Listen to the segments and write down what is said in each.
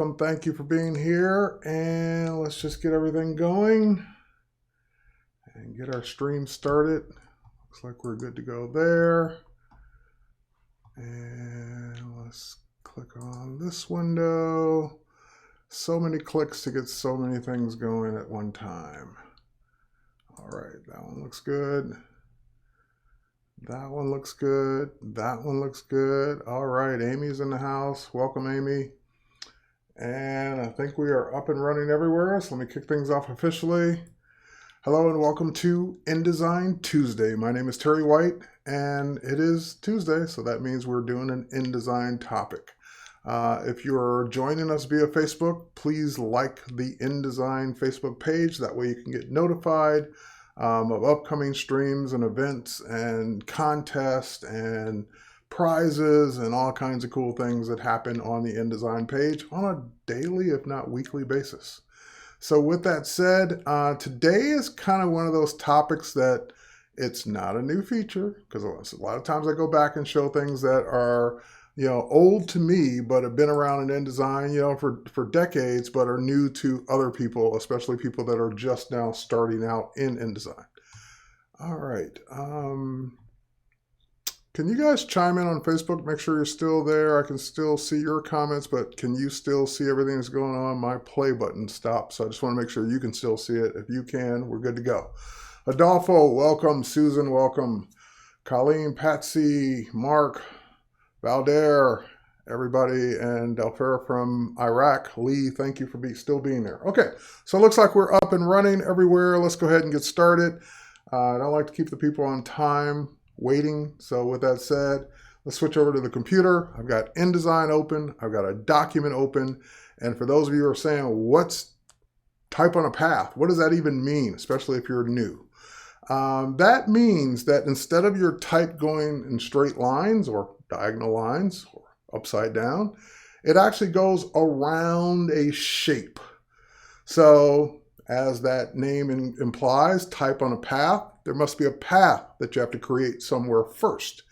Thank you for being here, and let's just get everything going and get our stream started. Looks like we're good to go there. And let's click on this window. So many clicks to get so many things going at one time. All right, that one looks good. That one looks good. That one looks good. All right, Amy's in the house. Welcome, Amy. And I think we are up and running everywhere. So let me kick things off officially. Hello and welcome to InDesign Tuesday. My name is Terry White and it is Tuesday, so that means we're doing an InDesign topic. If you're joining us via Facebook, please like the InDesign Facebook page. That way you can get notified of upcoming streams and events and contests and prizes and all kinds of cool things that happen on the InDesign page on a daily, if not weekly basis. So with that said, today is kind of one of those topics that it's not a new feature, because a lot of times I go back and show things that are, old to me, but have been around in InDesign, for decades, but are new to other people, especially people that are just now starting out in InDesign. All right. Can you guys chime in on Facebook? Make sure you're still there. I can still see your comments, but can you still see everything that's going on? My play button stopped, so I just want to make sure you can still see it. If you can, we're good to go. Adolfo, welcome. Susan, welcome. Colleen, Patsy, Mark, Valder, everybody, and Delphera from Iraq. Lee, thank you for still being there. Okay, so it looks like we're up and running everywhere. Let's go ahead and get started. I don't like to keep the people on time waiting. So with that said, let's switch over to the computer. I've got InDesign open. I've got a document open. And for those of you who are saying, what's type on a path? What does that even mean? Especially if you're new. That means that instead of your type going in straight lines or diagonal lines or upside down, it actually goes around a shape. So as that name implies, type on a path, there must be a path that you have to create somewhere first.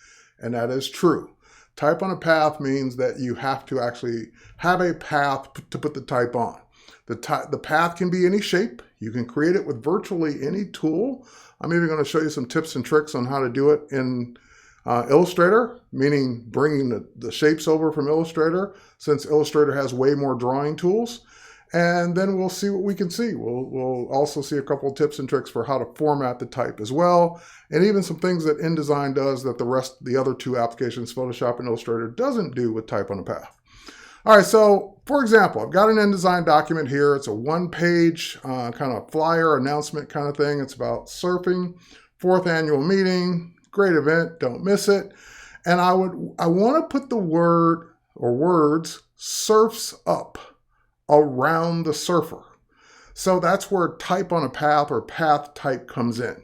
And that is true. Type on a path means that you have to actually have a path to put the type on. The path can be any shape. You can create it with virtually any tool. I'm even going to show you some tips and tricks on how to do it in Illustrator, meaning bringing the shapes over from Illustrator, since Illustrator has way more drawing tools. And then we'll see what we can see. We'll also see a couple of tips and tricks for how to format the type as well. And even some things that InDesign does that the other two applications, Photoshop and Illustrator, doesn't do with type on a path. All right, so for example, I've got an InDesign document here. It's a one-page kind of flyer announcement kind of thing. It's about surfing, 4th annual meeting, great event, don't miss it. And I want to put the word or words surfs up around the surfer. So that's where type on a path or path type comes in.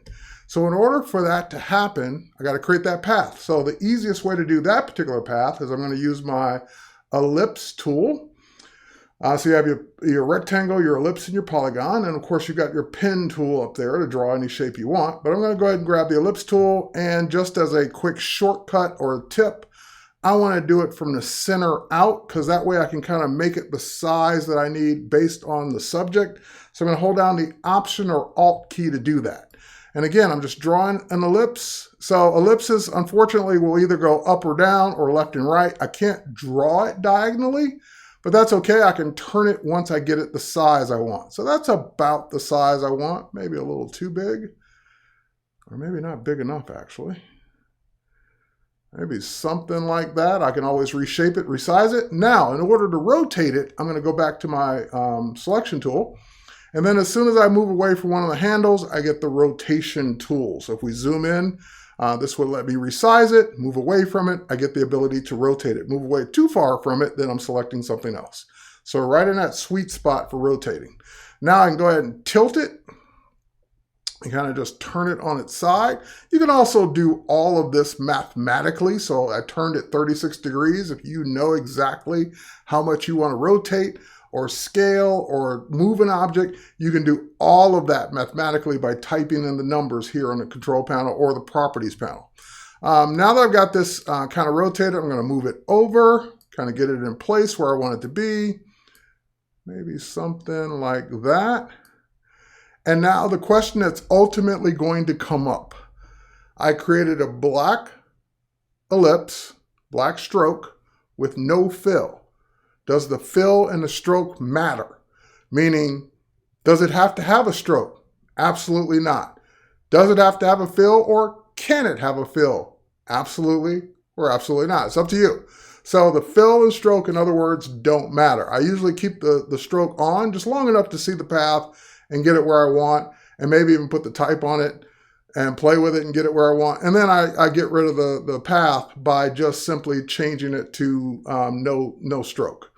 So in order for that to happen, I got to create that path. So the easiest way to do that particular path is I'm going to use my ellipse tool. So you have your rectangle, your ellipse, and your polygon. And of course, you've got your pen tool up there to draw any shape you want. But I'm going to go ahead and grab the ellipse tool. And just as a quick shortcut or a tip, I want to do it from the center out, because that way I can kind of make it the size that I need based on the subject. So I'm going to hold down the Option or Alt key to do that. And again, I'm just drawing an ellipse. So ellipses, unfortunately, will either go up or down or left and right. I can't draw it diagonally, but that's okay. I can turn it once I get it the size I want. So that's about the size I want. Maybe a little too big, or maybe not big enough, actually. Maybe something like that. I can always reshape it, resize it. Now, in order to rotate it, I'm going to go back to my selection tool. And then as soon as I move away from one of the handles, I get the rotation tool. So if we zoom in, this will let me resize it, move away from it. I get the ability to rotate it. Move away too far from it, then I'm selecting something else. So right in that sweet spot for rotating. Now I can go ahead and tilt it. And kind of just turn it on its side. You can also do all of this mathematically. So I turned it 36 degrees. If you know exactly how much you want to rotate or scale or move an object, you can do all of that mathematically by typing in the numbers here on the control panel or the properties panel. Now that I've got this kind of rotated, I'm going to move it over, kind of get it in place where I want it to be. Maybe something like that. And now the question that's ultimately going to come up. I created a black ellipse, black stroke with no fill. Does the fill and the stroke matter? Meaning, does it have to have a stroke? Absolutely not. Does it have to have a fill, or can it have a fill? Absolutely or absolutely not. It's up to you. So the fill and stroke, in other words, don't matter. I usually keep the stroke on just long enough to see the path and get it where I want, and maybe even put the type on it and play with it and get it where I want. And then I get rid of the path by just simply changing it to no stroke.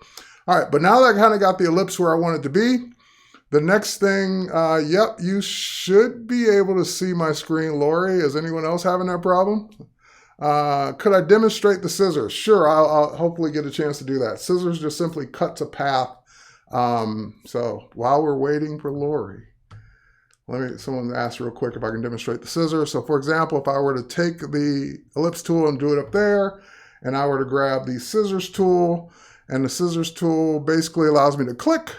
All right, but now that I kind of got the ellipse where I want it to be, the next thing, yep, you should be able to see my screen, Lori. Is anyone else having that problem? Could I demonstrate the scissors? Sure, I'll hopefully get a chance to do that. Scissors just simply cuts a path. So while we're waiting for Lori, someone asked real quick if I can demonstrate the scissors. So for example, if I were to take the ellipse tool and do it up there, and I were to grab the scissors tool, and the scissors tool basically allows me to click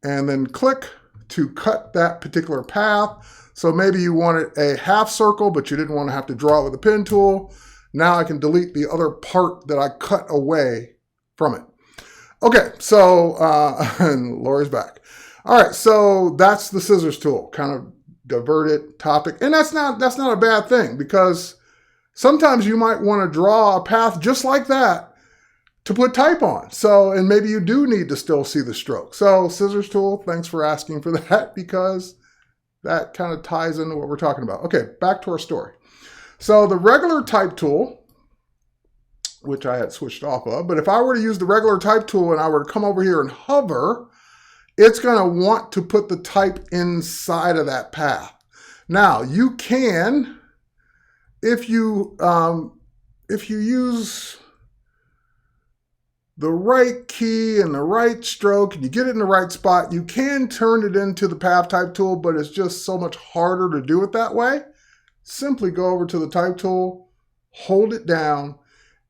and then click to cut that particular path. So maybe you wanted a half circle, but you didn't want to have to draw it with a pen tool. Now I can delete the other part that I cut away from it. Okay, so, and Lori's back. All right, so that's the scissors tool, kind of diverted topic. And that's not a bad thing, because sometimes you might want to draw a path just like that to put type on. So, and maybe you do need to still see the stroke. So scissors tool, thanks for asking for that, because that kind of ties into what we're talking about. Okay, back to our story. So the regular type tool, which I had switched off of, but if I were to use the regular type tool and I were to come over here and hover, it's going to want to put the type inside of that path. Now you can, if you use the right key and the right stroke and you get it in the right spot, you can turn it into the path type tool, but it's just so much harder to do it that way. Simply go over to the type tool, hold it down,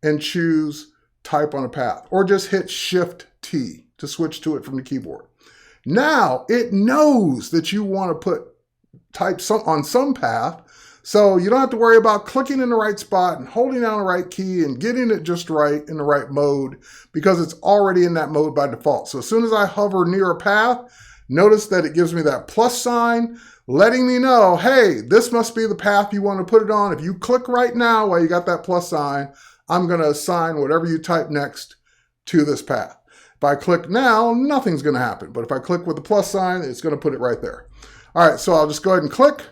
and choose type on a path, or just hit Shift T to switch to it from the keyboard. Now it knows that you want to put type on some path, so you don't have to worry about clicking in the right spot and holding down the right key and getting it just right in the right mode, because it's already in that mode by default. So as soon as I hover near a path, notice that it gives me that plus sign, letting me know, hey, this must be the path you want to put it on. If you click right now while you got that plus sign, I'm going to assign whatever you type next to this path. If I click now, nothing's going to happen. But if I click with the plus sign, it's going to put it right there. All right, so I'll just go ahead and click.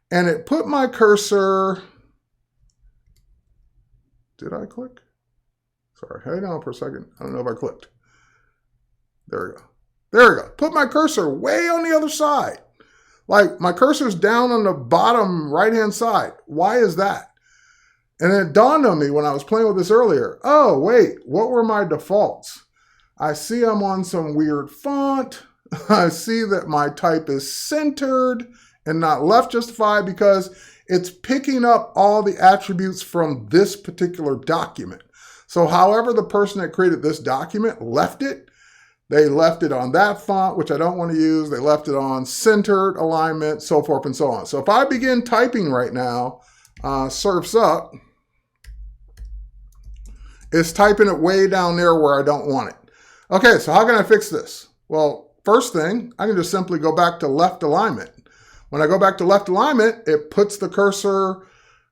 And it put my cursor, did I click? Sorry, hang on for a second. I don't know if I clicked. There we go. There we go. Put my cursor way on the other side. Like my cursor's down on the bottom right-hand side. Why is that? And then it dawned on me when I was playing with this earlier. Oh, wait, what were my defaults? I see I'm on some weird font. I see that my type is centered and not left justified, because it's picking up all the attributes from this particular document. So however the person that created this document left it, they left it on that font, which I don't want to use. They left it on centered, alignment, so forth and so on. So if I begin typing right now, surfs up, it's typing it way down there where I don't want it. Okay, so how can I fix this? Well, first thing, I can just simply go back to left alignment. When I go back to left alignment, it puts the cursor,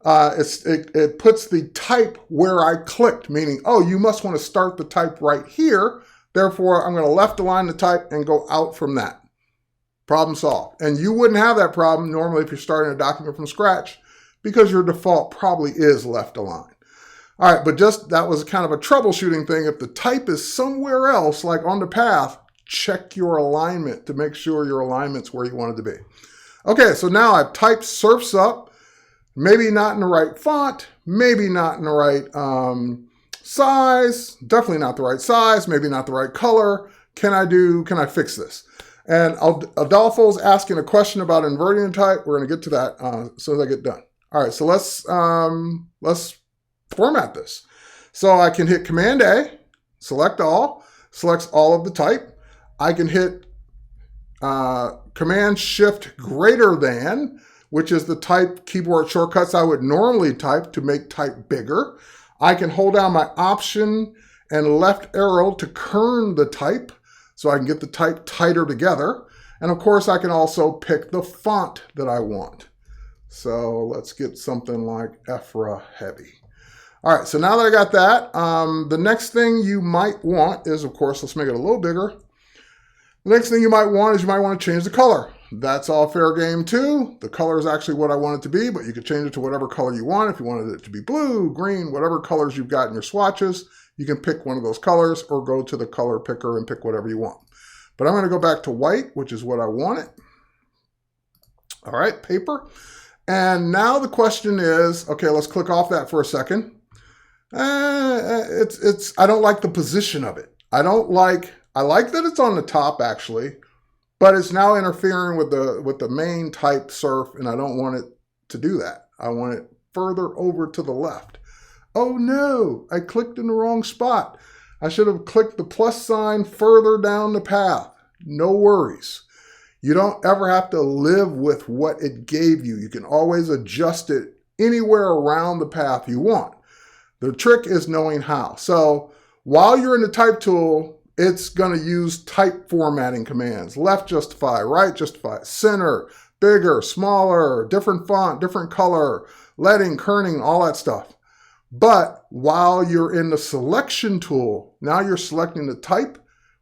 it puts the type where I clicked, meaning, oh, you must want to start the type right here. Therefore, I'm going to left align the type and go out from that. Problem solved. And you wouldn't have that problem normally if you're starting a document from scratch, because your default probably is left align. All right, but just that was kind of a troubleshooting thing. If the type is somewhere else, like on the path, check your alignment to make sure your alignment's where you want it to be. Okay, so now I've typed surfs up, maybe not in the right font, maybe not in the right size, definitely not the right size, maybe not the right color. Can I fix this? And Adolfo's asking a question about inverting the type. We're gonna get to that as soon as I get done. All right, so let's format this. So I can hit Command A, select all, selects all of the type. I can hit Command Shift greater than, which is the type keyboard shortcuts I would normally type to make type bigger. I can hold down my Option and left arrow to kern the type so I can get the type tighter together. And of course, I can also pick the font that I want. So let's get something like Ephra Heavy. All right, so now that I got that, the next thing you might want is, of course, let's make it a little bigger. The next thing you might want is you might want to change the color. That's all fair game too. The color is actually what I want it to be, but you could change it to whatever color you want. If you wanted it to be blue, green, whatever colors you've got in your swatches, you can pick one of those colors or go to the color picker and pick whatever you want. But I'm going to go back to white, which is what I wanted. All right, paper. And now the question is, okay, let's click off that for a second. I don't like the position of it. I like that it's on the top actually, but it's now interfering with the main type surf, and I don't want it to do that. I want it further over to the left. Oh no, I clicked in the wrong spot. I should have clicked the plus sign further down the path. No worries. You don't ever have to live with what it gave you. You can always adjust it anywhere around the path you want. The trick is knowing how. So while you're in the type tool, it's going to use type formatting commands. Left justify, right justify, center, bigger, smaller, different font, different color, leading, kerning, all that stuff. But while you're in the selection tool, now you're selecting the type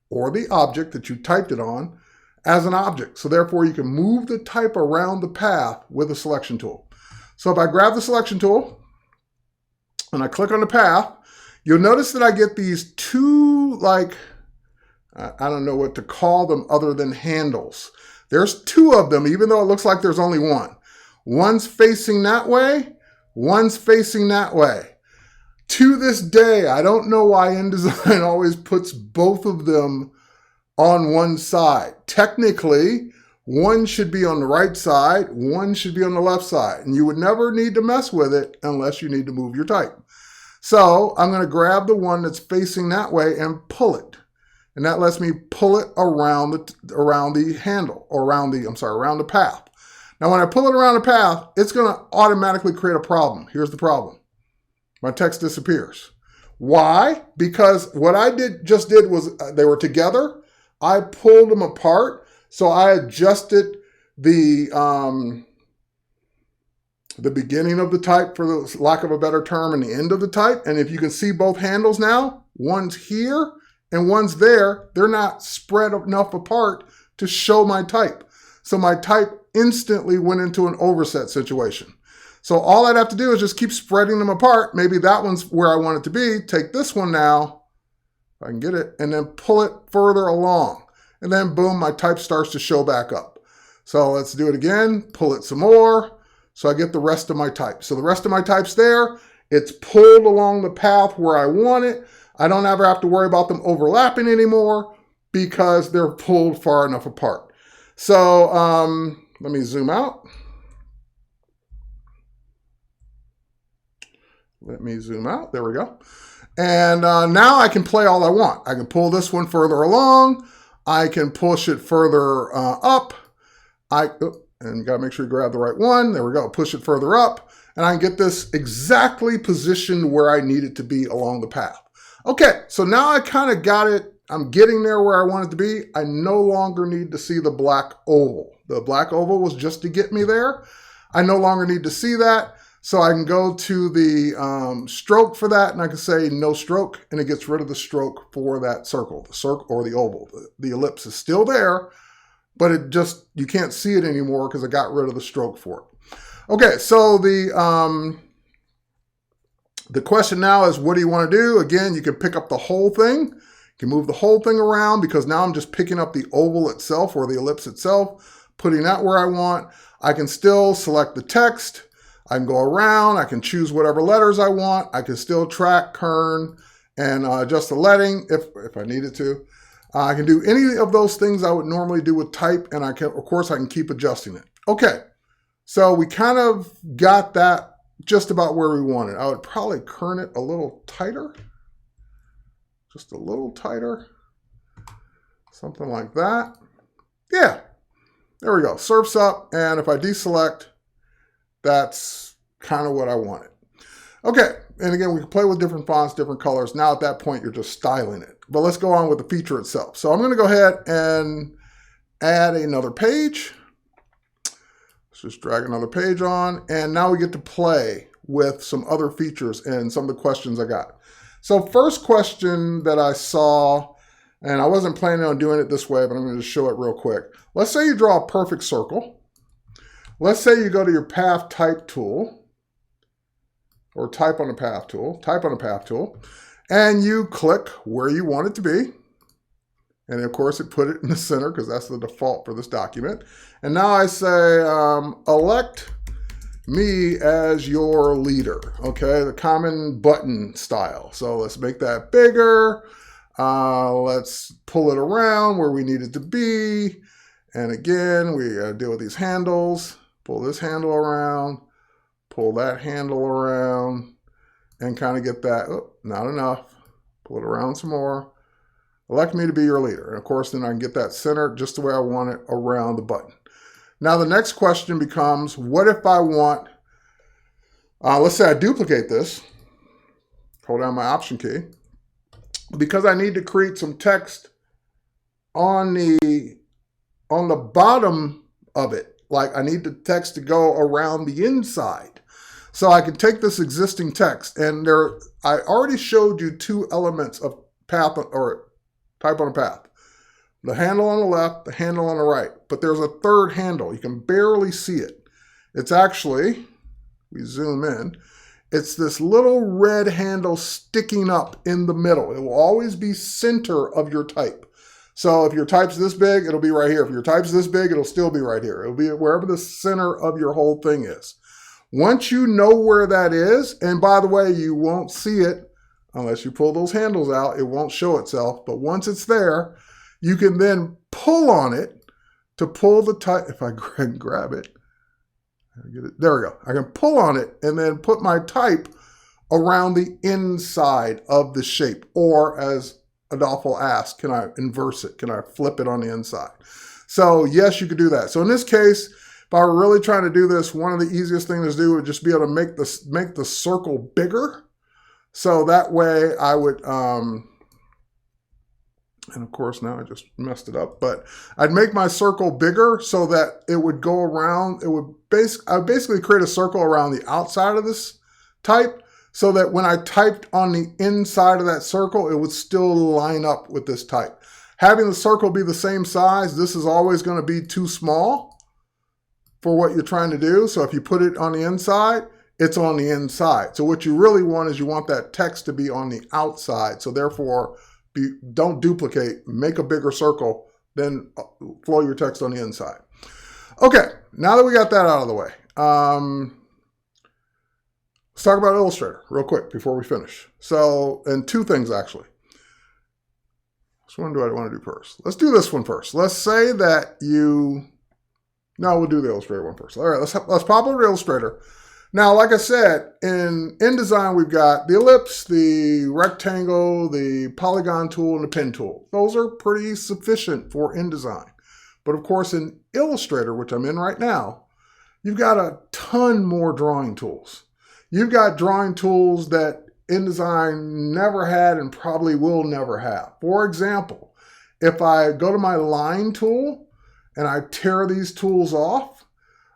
or the object that you typed it on as an object. So therefore you can move the type around the path with the selection tool. So if I grab the selection tool and I click on the path, you'll notice that I get these two, like, I don't know what to call them other than handles. There's two of them, even though it looks like there's only one. One's facing that way, one's facing that way. To this day, I don't know why InDesign always puts both of them on one side. Technically, one should be on the right side, one should be on the left side, and you would never need to mess with it unless you need to move your type. So I'm going to grab the one that's facing that way and pull it. And that lets me pull it around the handle, or around the path. Now, when I pull it around the path, it's going to automatically create a problem. Here's the problem. My text disappears. Why? Because what I just did was they were together. I pulled them apart. So I adjusted the beginning of the type, for the lack of a better term, and the end of the type. And if you can see both handles now, one's here and one's there. They're not spread enough apart to show my type. So my type instantly went into an overset situation. So all I'd have to do is just keep spreading them apart. Maybe that one's where I want it to be. Take this one now, if I can get it, and then pull it further along. And then boom, my type starts to show back up. So let's do it again, pull it some more. So I get the rest of my type. So the rest of my type's there. It's pulled along the path where I want it. I don't ever have to worry about them overlapping anymore because they're pulled far enough apart. So let me zoom out. Let me zoom out. There we go. And now I can play all I want. I can pull this one further along. I can push it further up. And you got to make sure you grab the right one. There we go. Push it further up. And I can get this exactly positioned where I need it to be along the path. Okay, so now I kind of got it. I'm getting there where I want it to be. I no longer need to see the black oval. The black oval was just to get me there. I no longer need to see that. So I can go to the stroke for that, and I can say no stroke, and it gets rid of the stroke for that circle, the circle or the oval. The ellipse is still there, but it just, you can't see it anymore because I got rid of the stroke for it. Okay, so the question now is, what do you want to do? Again, you can pick up the whole thing. You can move the whole thing around because now I'm just picking up the oval itself or the ellipse itself, putting that where I want. I can still select the text. I can go around, I can choose whatever letters I want. I can still track, kern, and adjust the leading if I needed to. I can do any of those things I would normally do with type, and of course I can keep adjusting it. Okay, so we kind of got that just about where we wanted. I would probably kern it a little tighter, just a little tighter. Something like that. Yeah, there we go. Surf's up, and if I deselect, that's kind of what I wanted. Okay, and again, we can play with different fonts, different colors. Now at that point, you're just styling it. But let's go on with the feature itself. So I'm going to go ahead and add another page. Let's just drag another page on, and now we get to play with some other features and some of the questions I got. So first question that I saw, and I wasn't planning on doing it this way, but I'm going to just show it real quick. Let's say you draw a perfect circle. Let's say you go to your path type tool, or type on a path tool, and you click where you want it to be. And of course it put it in the center because that's the default for this document. And now I say, elect me as your leader, okay? The common button style. So let's make that bigger. Let's pull it around where we need it to be. And again, we deal with these handles. Pull this handle around, pull that handle around, and kind of get that, oh, not enough. Pull it around some more. Elect me to be your leader. And of course, then I can get that centered just the way I want it around the button. Now the next question becomes, what if I want, let's say I duplicate this, hold down my Option key, because I need to create some text on the bottom of it. Like I need the text to go around the inside. So I can take this existing text, and I already showed you two elements of path or type on a path. The handle on the left, the handle on the right. But there's a third handle. You can barely see it. It's actually, we zoom in, it's this little red handle sticking up in the middle. It will always be center of your type. So if your type's this big, it'll be right here. If your type's this big, it'll still be right here. It'll be wherever the center of your whole thing is. Once you know where that is, and by the way, you won't see it unless you pull those handles out, it won't show itself. But once it's there, you can then pull on it to pull the type. If I grab it, there we go. I can pull on it and then put my type around the inside of the shape. Or as Adolfo asked, can I inverse it? Can I flip it on the inside? So yes, you could do that. So in this case, if I were really trying to do this, one of the easiest things to do would just be able to make the circle bigger. So that way I would, and of course now I just messed it up, but I'd make my circle bigger so that it would go around, I would basically create a circle around the outside of this type so that when I typed on the inside of that circle, it would still line up with this type. Having the circle be the same size, this is always going to be too small for what you're trying to do. So if you put it on the inside, it's on the inside. So what you really want is you want that text to be on the outside. So therefore, don't duplicate, make a bigger circle, then flow your text on the inside. Okay, now that we got that out of the way, let's talk about Illustrator real quick before we finish. So, and two things actually. Which one do I want to do first? Let's do this one first. Let's say that no, we'll do the Illustrator one first. All right, let's pop over to Illustrator. Now, like I said, in InDesign, we've got the ellipse, the rectangle, the polygon tool, and the pen tool. Those are pretty sufficient for InDesign. But of course, in Illustrator, which I'm in right now, you've got a ton more drawing tools. You've got drawing tools that InDesign never had and probably will never have. For example, if I go to my line tool and I tear these tools off,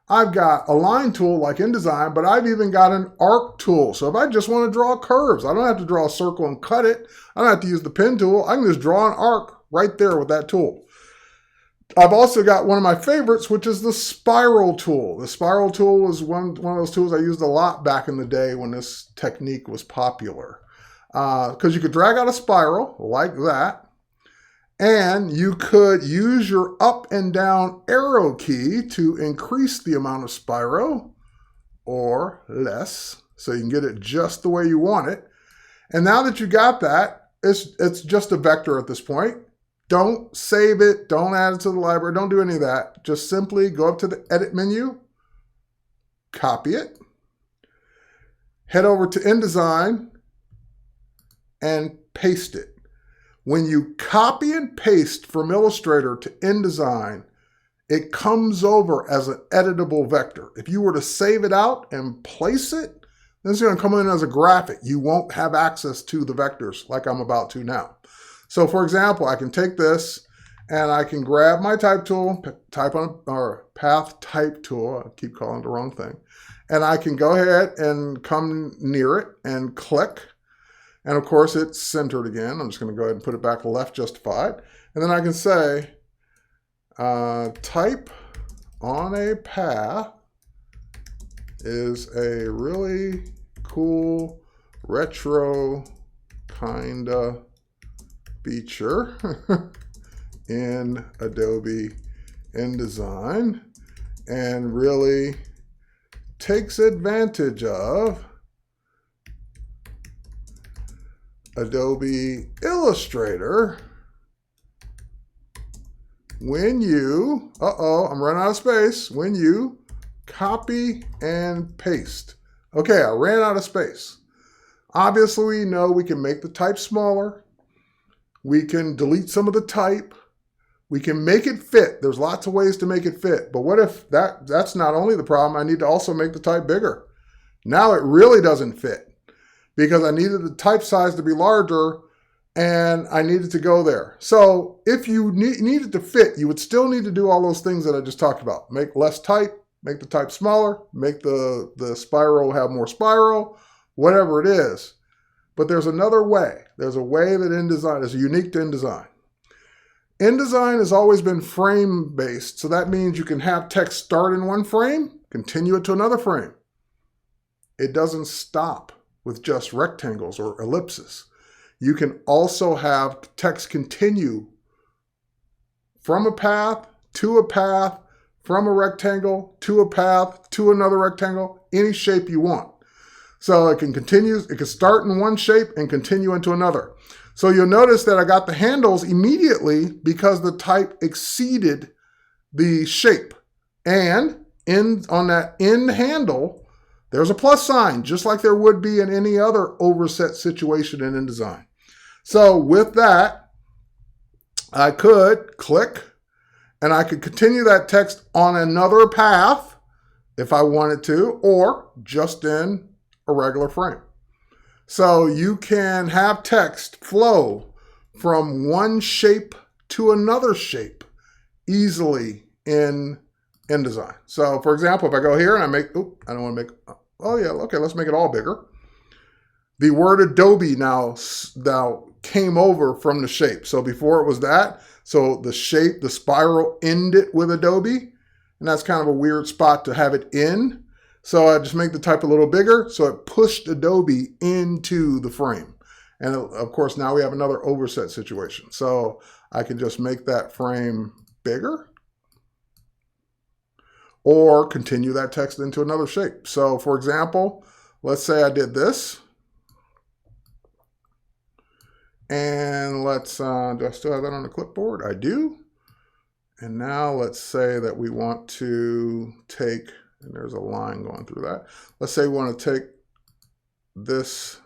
I've got a line tool like InDesign, but I've even got an arc tool. So if I just want to draw curves, I don't have to draw a circle and cut it. I don't have to use the pen tool. I can just draw an arc right there with that tool. I've also got one of my favorites, which is the spiral tool. The spiral tool was one of those tools I used a lot back in the day when this technique was popular. Because you could drag out a spiral like that. And you could use your up and down arrow key to increase the amount of spiral or less, so you can get it just the way you want it. And now that you got that, it's just a vector at this point. Don't save it, don't add it to the library, don't do any of that. Just simply go up to the edit menu, copy it, head over to InDesign, and paste it. When you copy and paste from Illustrator to InDesign, it comes over as an editable vector. If you were to save it out and place it, then it's going to come in as a graphic. You won't have access to the vectors like I'm about to now. So for example, I can take this and I can grab my type tool, path type tool, I keep calling it the wrong thing, and I can go ahead and come near it and click. And of course it's centered again. I'm just going to go ahead and put it back left justified. And then I can say type on a path is a really cool retro kinda feature in Adobe InDesign and really takes advantage of Adobe Illustrator when you, I'm running out of space, when you copy and paste. Okay, I ran out of space. Obviously, we know we can make the type smaller. We can delete some of the type. We can make it fit. There's lots of ways to make it fit. But what if that's not only the problem, I need to also make the type bigger. Now it really doesn't fit because I needed the type size to be larger and I needed to go there. So if you needed to fit, you would still need to do all those things that I just talked about. Make less type, make the type smaller, make the spiral have more spiral, whatever it is. But there's another way. There's a way that InDesign is unique to InDesign. InDesign has always been frame-based, so that means you can have text start in one frame, continue it to another frame. It doesn't stop with just rectangles or ellipses. You can also have text continue from a path to a path, from a rectangle to a path to another rectangle, any shape you want. So it can continue, it can start in one shape and continue into another. So you'll notice that I got the handles immediately because the type exceeded the shape. And on that end handle, there's a plus sign, just like there would be in any other overset situation in InDesign. So with that, I could click and I could continue that text on another path if I wanted to, or just in a regular frame. So you can have text flow from one shape to another shape easily in InDesign. So for example, if I go here and I make, I don't want to make, oh yeah, okay, let's make it all bigger. The word Adobe now came over from the shape. So before it was that, so the shape, the spiral ended with Adobe, and that's kind of a weird spot to have it in. So I just make the type a little bigger, so it pushed Adobe into the frame. And of course, now we have another overset situation. So I can just make that frame bigger or continue that text into another shape. So for example, let's say I did this. And let's, do I still have that on the clipboard? I do. And now let's say that we want to take, and there's a line going through that. Let's say we want to take this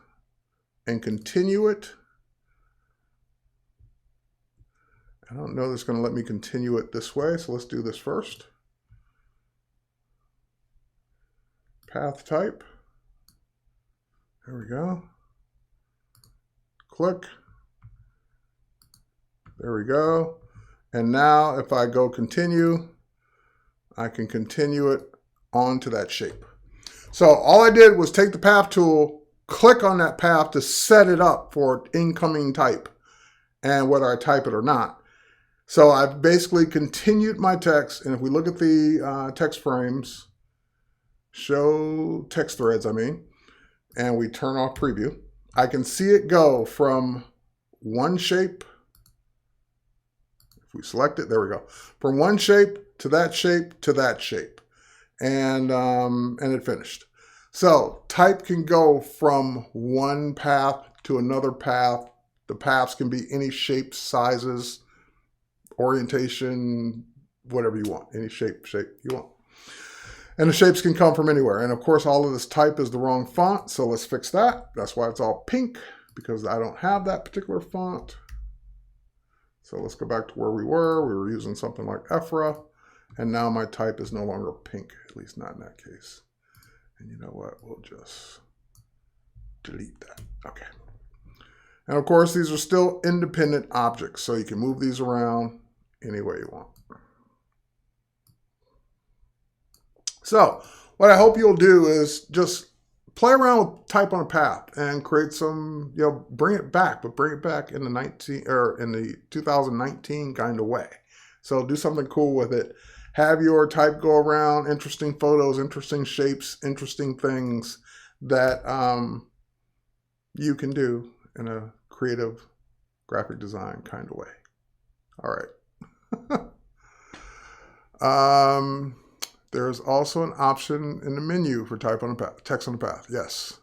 and continue it. I don't know that's going to let me continue it this way, so let's do this first. Path type. There we go. Click. There we go. And now if I go continue, I can continue it onto that shape. So all I did was take the path tool, click on that path to set it up for incoming type and whether I type it or not. So I've basically continued my text. And if we look at the text frames, show text threads, and we turn off preview, I can see it go from one shape. If we select it, there we go. From one shape to that shape to that shape. And it finished. So type can go from one path to another path. The paths can be any shape, sizes, orientation, whatever you want, any shape you want. And the shapes can come from anywhere. And of course, all of this type is the wrong font. So let's fix that. That's why it's all pink, because I don't have that particular font. So let's go back to where we were. We were using something like Ephra, and now my type is no longer pink, at least not in that case. And you know what? We'll just delete that. Okay. And of course, these are still independent objects, so you can move these around any way you want. So what I hope you'll do is just play around with type on a path and create some, bring it back, but bring it back in the 2019 kind of way. So do something cool with it. Have your type go around, interesting photos, interesting shapes, interesting things that you can do in a creative graphic design kind of way. All right. There's also an option in the menu for type on a path, text on a path. Yes.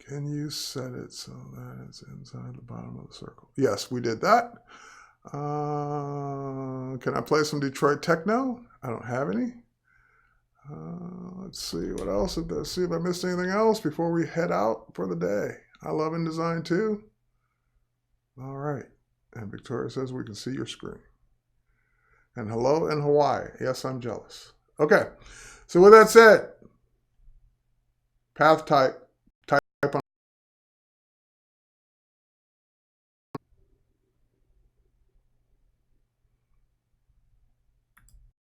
Can you set it so that it's inside the bottom of the circle? Yes, we did that. Can I play some Detroit techno? I don't have any. Let's see what else. Let's see if I missed anything else before we head out for the day. I love InDesign too. All right. And Victoria says we can see your screen. And hello in Hawaii. Yes, I'm jealous. Okay. So with that said, path type,